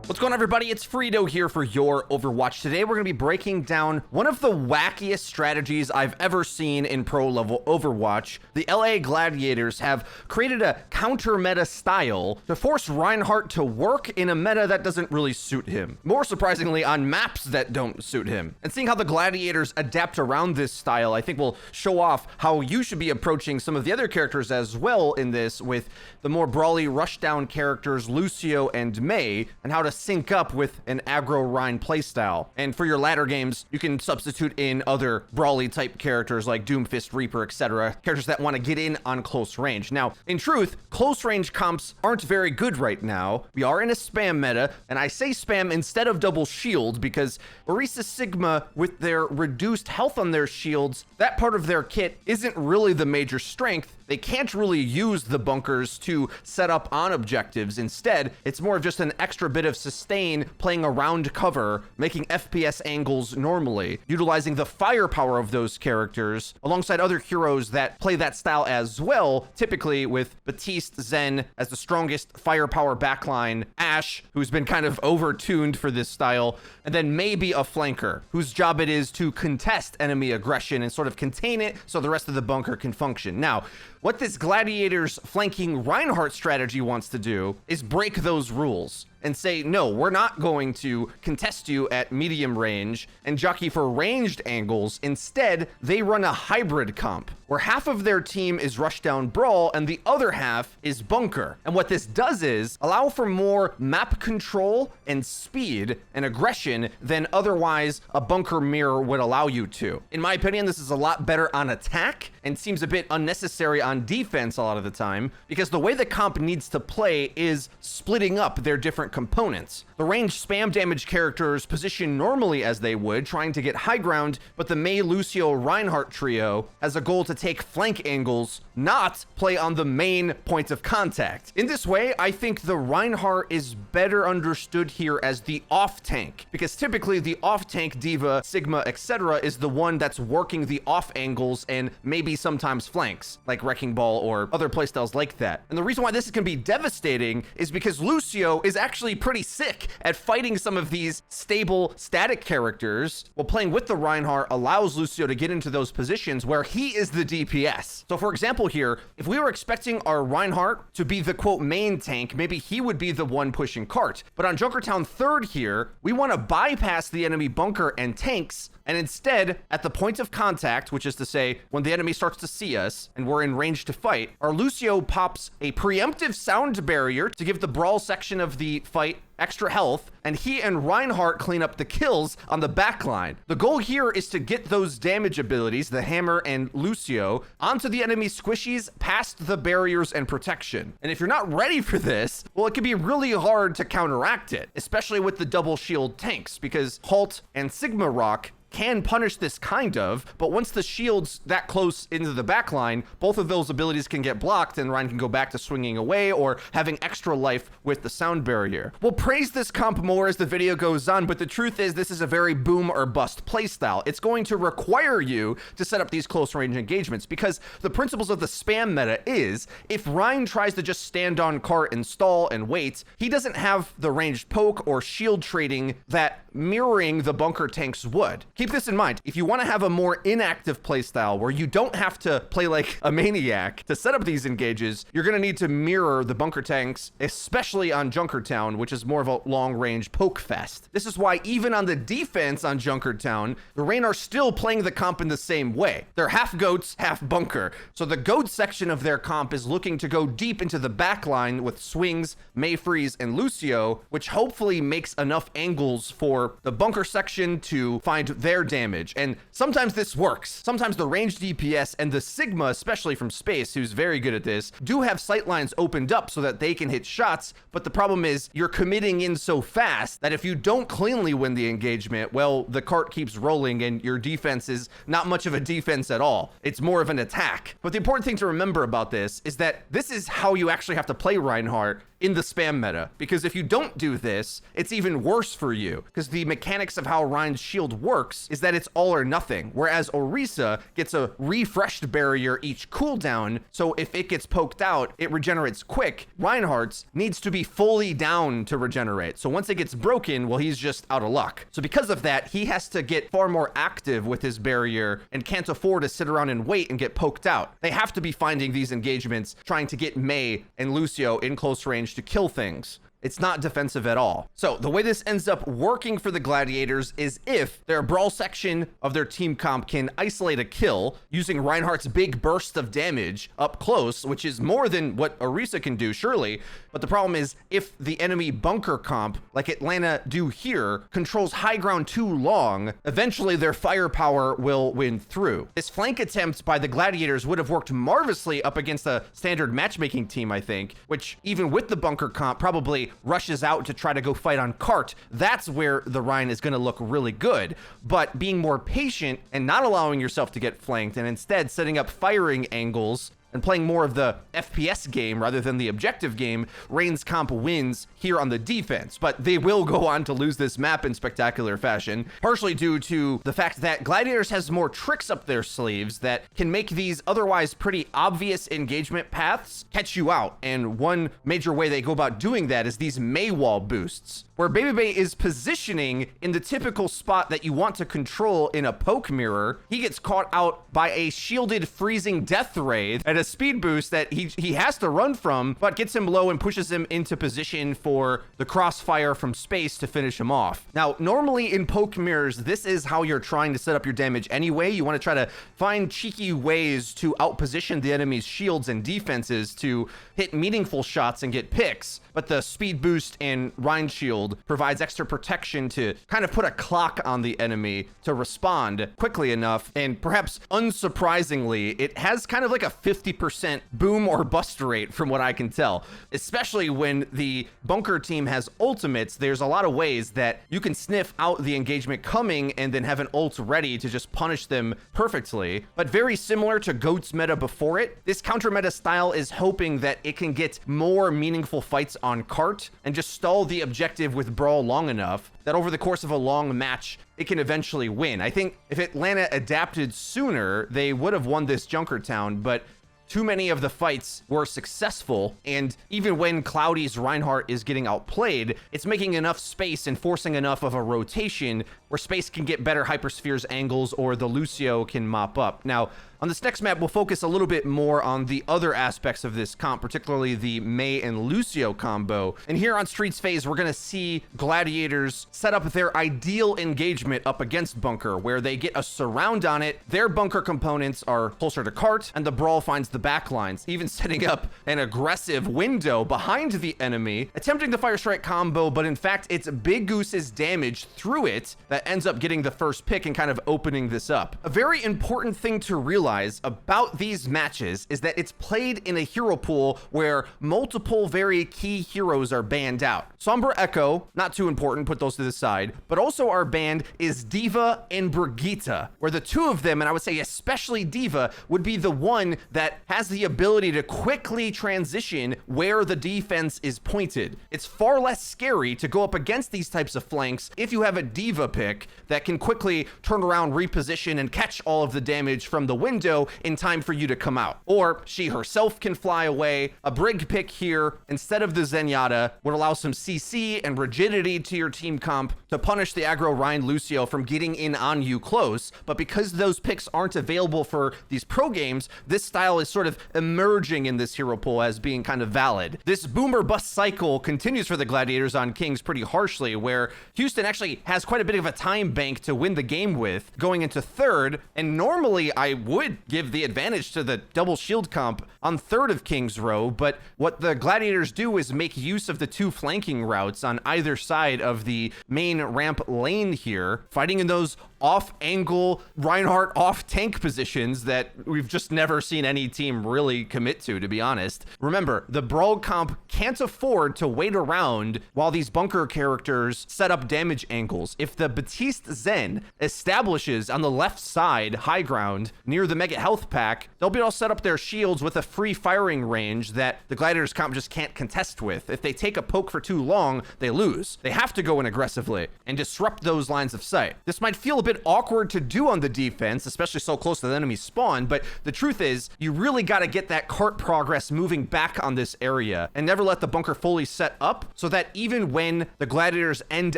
What's going on, everybody? It's Frito here for Your Overwatch. Today we're going to be breaking down one of the wackiest strategies I've ever seen in pro-level Overwatch. The LA Gladiators have created a counter-meta style to force Reinhardt to work in a meta that doesn't really suit him. More surprisingly, on maps that don't suit him. And seeing how the Gladiators adapt around this style, I think will show off how you should be approaching some of the other characters as well in this, with the more brawly rushdown characters Lucio and Mei, and how to sync up with an aggro Rein playstyle. And for your latter games, you can substitute in other brawly type characters like Doomfist, Reaper, etc. Characters that want to get in on close range. Now, in truth, close range comps aren't very good right now. We are in a spam meta, and I say spam instead of double shield because Orisa Sigma, with their reduced health on their shields, that part of their kit isn't really the major strength. They can't really use the bunkers to set up on objectives. Instead, it's more of just an extra bit of sustain playing around cover, making FPS angles normally, utilizing the firepower of those characters alongside other heroes that play that style as well, typically with Baptiste Zen as the strongest firepower backline, Ashe, who's been kind of over-tuned for this style, and then maybe a flanker, whose job it is to contest enemy aggression and sort of contain it so the rest of the bunker can function. Now, what this Gladiators flanking Reinhardt strategy wants to do is break those rules and say, no, we're not going to contest you at medium range and jockey for ranged angles. Instead, they run a hybrid comp where half of their team is rushdown brawl and the other half is bunker. And what this does is allow for more map control and speed and aggression than otherwise a bunker mirror would allow you to. In my opinion, this is a lot better on attack and seems a bit unnecessary on defense a lot of the time, because the way the comp needs to play is splitting up their different components. The ranged spam damage characters position normally as they would, trying to get high ground, but the Mei, Lucio, Reinhardt trio has a goal to take flank angles, not play on the main point of contact. In this way, I think the Reinhardt is better understood here as the off-tank, because typically the off-tank diva, Sigma, etc. is the one that's working the off angles and maybe sometimes flanks, like Wrecking Ball or other playstyles like that. And the reason why this can be devastating is because Lucio is actually pretty sick at fighting some of these stable, static characters, while playing with the Reinhardt allows Lucio to get into those positions where he is the DPS. So for example here, if we were expecting our Reinhardt to be the quote main tank, maybe he would be the one pushing cart. But on Junkertown 3rd here, we want to bypass the enemy bunker and tanks, and instead, at the point of contact, which is to say, when the enemy starts to see us and we're in range to fight, our Lucio pops a preemptive sound barrier to give the brawl section of the fight extra health, and he and Reinhardt clean up the kills on the backline. The goal here is to get those damage abilities, the Hammer and Lucio, onto the enemy squishies past the barriers and protection. And if you're not ready for this, well, it can be really hard to counteract it, especially with the double shield tanks, because Halt and Sigma Rock can punish this kind of, but once the shield's that close into the backline, both of those abilities can get blocked and Rein can go back to swinging away or having extra life with the sound barrier. We'll praise this comp more as the video goes on, but the truth is this is a very boom or bust playstyle. It's going to require you to set up these close range engagements, because the principles of the spam meta is, if Rein tries to just stand on cart and stall and wait, he doesn't have the ranged poke or shield trading that mirroring the bunker tanks would. Keep this in mind. If you want to have a more inactive playstyle where you don't have to play like a maniac to set up these engages, you're going to need to mirror the bunker tanks, especially on Junkertown, which is more of a long-range poke fest. This is why even on the defense on Junkertown, the Rein are still playing the comp in the same way. They're half goats, half bunker. So the goat section of their comp is looking to go deep into the backline with Swings, Mayfreeze, and Lucio, which hopefully makes enough angles for the bunker section to find their damage. And sometimes this works. Sometimes the ranged DPS and the Sigma, especially from space, who's very good at this, do have sightlines opened up so that they can hit shots. But the problem is you're committing in so fast that if you don't cleanly win the engagement, well, the cart keeps rolling and your defense is not much of a defense at all. It's more of an attack. But the important thing to remember about this is that this is how you actually have to play Reinhardt in the spam meta, because if you don't do this, it's even worse for you, because the mechanics of how Rein's shield works works is that it's all or nothing, whereas Orisa gets a refreshed barrier each cooldown, so if it gets poked out, it regenerates quick. Reinhardt's needs to be fully down to regenerate, so once it gets broken, well, he's just out of luck. So because of that, he has to get far more active with his barrier and can't afford to sit around and wait and get poked out. They have to be finding these engagements, trying to get Mei and Lucio in close range to kill things. It's not defensive at all. So the way this ends up working for the Gladiators is if their brawl section of their team comp can isolate a kill using Reinhardt's big burst of damage up close, which is more than what Orisa can do, surely. But the problem is if the enemy bunker comp, like Atlanta do here, controls high ground too long, eventually their firepower will win through. This flank attempt by the Gladiators would have worked marvelously up against a standard matchmaking team, I think, which even with the bunker comp probably rushes out to try to go fight on cart. That's where the Rein is going to look really good. But being more patient and not allowing yourself to get flanked and instead setting up firing angles and playing more of the FPS game rather than the objective game, Rein's comp wins here on the defense. But they will go on to lose this map in spectacular fashion, partially due to the fact that Gladiators has more tricks up their sleeves that can make these otherwise pretty obvious engagement paths catch you out. And one major way they go about doing that is these Mei wall boosts, where Baby Bay is positioning in the typical spot that you want to control in a poke mirror. He gets caught out by a shielded freezing death ray at a speed boost that he has to run from, but gets him low and pushes him into position for the crossfire from space to finish him off. Now, normally in poke mirrors, this is how you're trying to set up your damage anyway. You want to try to find cheeky ways to outposition the enemy's shields and defenses to hit meaningful shots and get picks, but the speed boost and Rein shield provides extra protection to kind of put a clock on the enemy to respond quickly enough. And perhaps unsurprisingly, it has kind of like a 50% boom or bust rate from what I can tell, especially when the bunker team has ultimates. There's a lot of ways that you can sniff out the engagement coming and then have an ult ready to just punish them perfectly. But very similar to Goat's meta before it, this counter meta style is hoping that it can get more meaningful fights on cart and just stall the objective with brawl long enough that over the course of a long match, it can eventually win. I think if Atlanta adapted sooner, they would have won this Junkertown, but too many of the fights were successful, and even when Cloudy's Reinhardt is getting outplayed, it's making enough space and forcing enough of a rotation where space can get better hyperspheres angles or the Lucio can mop up. Now, on this next map, we'll focus a little bit more on the other aspects of this comp, particularly the Mei and Lucio combo. And here on Streets phase, we're going to see Gladiators set up their ideal engagement up against bunker, where they get a surround on it. Their bunker components are closer to cart, and the brawl finds the backlines, even setting up an aggressive window behind the enemy, attempting the fire strike combo, but in fact, it's Big Goose's damage through it that ends up getting the first pick and kind of opening this up. A very important thing to realize about these matches is that it's played in a hero pool where multiple very key heroes are banned out. Sombra Echo, not too important, put those to the side, but also our banned is Diva and Brigitte, where the two of them, and I would say especially Diva, would be the one that has the ability to quickly transition where the defense is pointed. It's far less scary to go up against these types of flanks if you have a Diva pick that can quickly turn around, reposition, and catch all of the damage from the window in time for you to come out. Or she herself can fly away. A Brig pick here instead of the Zenyatta would allow some CC and rigidity to your team comp to punish the aggro Rein Lucio from getting in on you close. But because those picks aren't available for these pro games, this style is sort of emerging in this hero pool as being kind of valid. This boomer bust cycle continues for the Gladiators on Kings pretty harshly, where Houston actually has quite a bit of a time bank to win the game with going into third, and normally I would give the advantage to the double shield comp on third of King's Row, but what the Gladiators do is make use of the two flanking routes on either side of the main ramp lane here, fighting in those off-angle Reinhardt off-tank positions that we've just never seen any team really commit to be honest. Remember, the Brawl comp can't afford to wait around while these bunker characters set up damage angles. If the Batiste Zen establishes on the left side high ground near the Mega Health Pack, they'll be able to set up their shields with a free firing range that the Gladiators comp just can't contest with. If they take a poke for too long, they lose. They have to go in aggressively and disrupt those lines of sight. This might feel a bit bit awkward to do on the defense, especially so close to the enemy spawn, but the truth is, you really got to get that cart progress moving back on this area and never let the bunker fully set up so that even when the gladiators end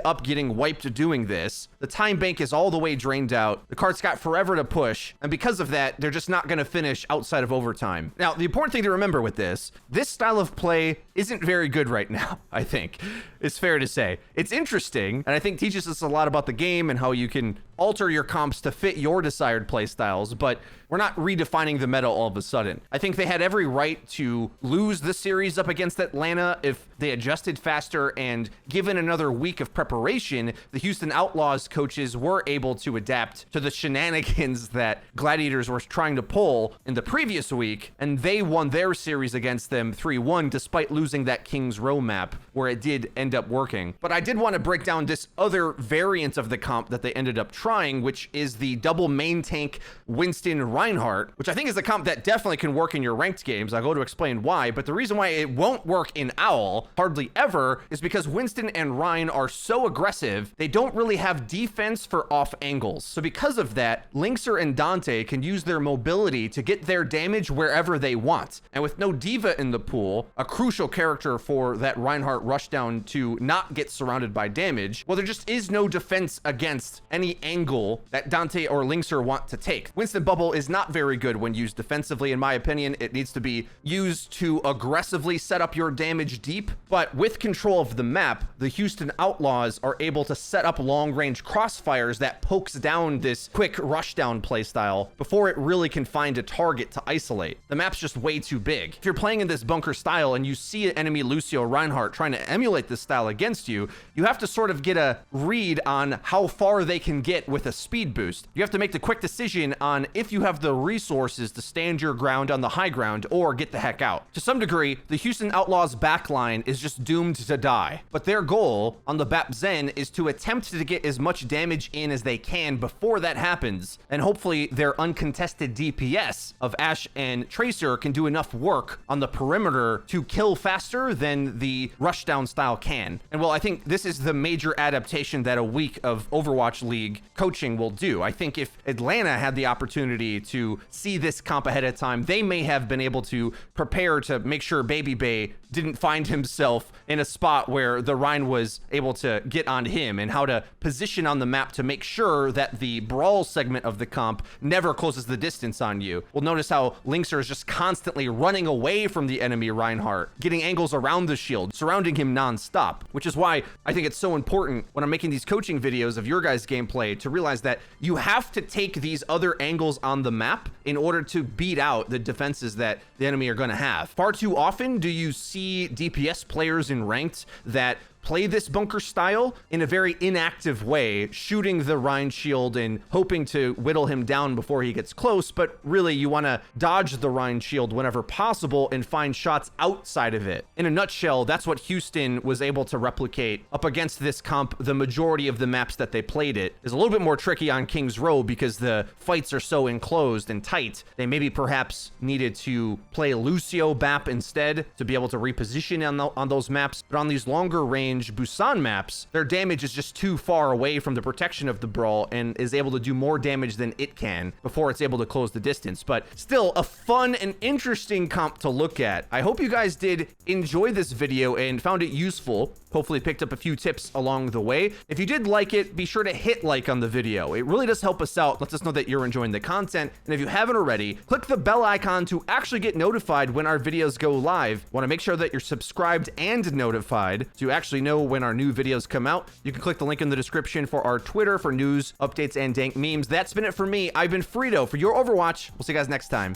up getting wiped doing this, the time bank is all the way drained out, the cart's got forever to push, and because of that, they're just not going to finish outside of overtime. Now, the important thing to remember with this style of play isn't very good right now, I think. It's fair to say. It's interesting, and I think teaches us a lot about the game and how you can alter your comps to fit your desired play styles, but we're not redefining the meta all of a sudden. I think they had every right to lose the series up against Atlanta if they adjusted faster, and given another week of preparation, the Houston Outlaws coaches were able to adapt to the shenanigans that Gladiators were trying to pull in the previous week, and they won their series against them 3-1 despite losing that Kings Row map where it did end up working. But I did want to break down this other variant of the comp that they ended up trying, which is the double main tank Winston Reinhardt, which I think is a comp that definitely can work in your ranked games. I'll go to explain why, but the reason why it won't work in Owl hardly ever is because Winston and Ryan are so aggressive, they don't really have defense for off angles. So because of that, Linkser and Dante can use their mobility to get their damage wherever they want. And with no Diva in the pool, a crucial character for that Reinhardt rushdown to not get surrounded by damage, well, there just is no defense against any angle that Dante or Linkser want to take. Winston Bubble is not very good when used defensively, in my opinion. It needs to be used to aggressively set up your damage deep, but with control of the map, the Houston Outlaws are able to set up long-range crossfires that pokes down this quick rushdown playstyle before it really can find a target to isolate. The map's just way too big. If you're playing in this bunker style and you see an enemy Lucio Reinhardt trying to emulate this style against you, you have to sort of get a read on how far they can get with a speed boost. You have to make the quick decision on if you have the resources to stand your ground on the high ground or get the heck out. To some degree, the Houston Outlaws backline is just doomed to die, but their goal on the BAP Zen is to attempt to get as much damage in as they can before that happens, and hopefully their uncontested DPS of Ashe and Tracer can do enough work on the perimeter to kill faster than the rushdown style can. And well, I think this is the major adaptation that a week of Overwatch League coaching will do. I think if Atlanta had the opportunity to see this comp ahead of time, they may have been able to prepare to make sure Baby Bay didn't find himself in a spot where the Rhine was able to get on him, and how to position on the map to make sure that the brawl segment of the comp never closes the distance on you. Well, notice how Linkser is just constantly running away from the enemy Reinhardt, getting angles around the shield, surrounding him non-stop, which is why I think it's so important when I'm making these coaching videos of your guys' gameplay to realize that you have to take these other angles on the map in order to beat out the defenses that the enemy are going to have. Far too often do you see DPS players in ranked that play this bunker style in a very inactive way, shooting the Rhine shield and hoping to whittle him down before he gets close, but really you want to dodge the Rhine shield whenever possible and find shots outside of it. In a nutshell, that's what Houston was able to replicate up against this comp. The majority of the maps that they played it is a little bit more tricky on Kings Row because the fights are so enclosed and tight. They maybe perhaps needed to play Lucio BAP instead to be able to reposition on those maps, but on these longer range Busan maps, their damage is just too far away from the protection of the brawl and is able to do more damage than it can before it's able to close the distance. But still, a fun and interesting comp to look at. I hope you guys did enjoy this video and found it useful. Hopefully picked up a few tips along the way. If you did like it, be sure to hit like on the video. It really does help us out, lets us know that you're enjoying the content. And if you haven't already, click the bell icon to actually get notified when our videos go live. Want to make sure that you're subscribed and notified to actually know when our new videos come out. You can click the link in the description for our Twitter for news, updates, and dank memes. That's been it for me. I've been Frito for Your Overwatch. We'll see you guys next time.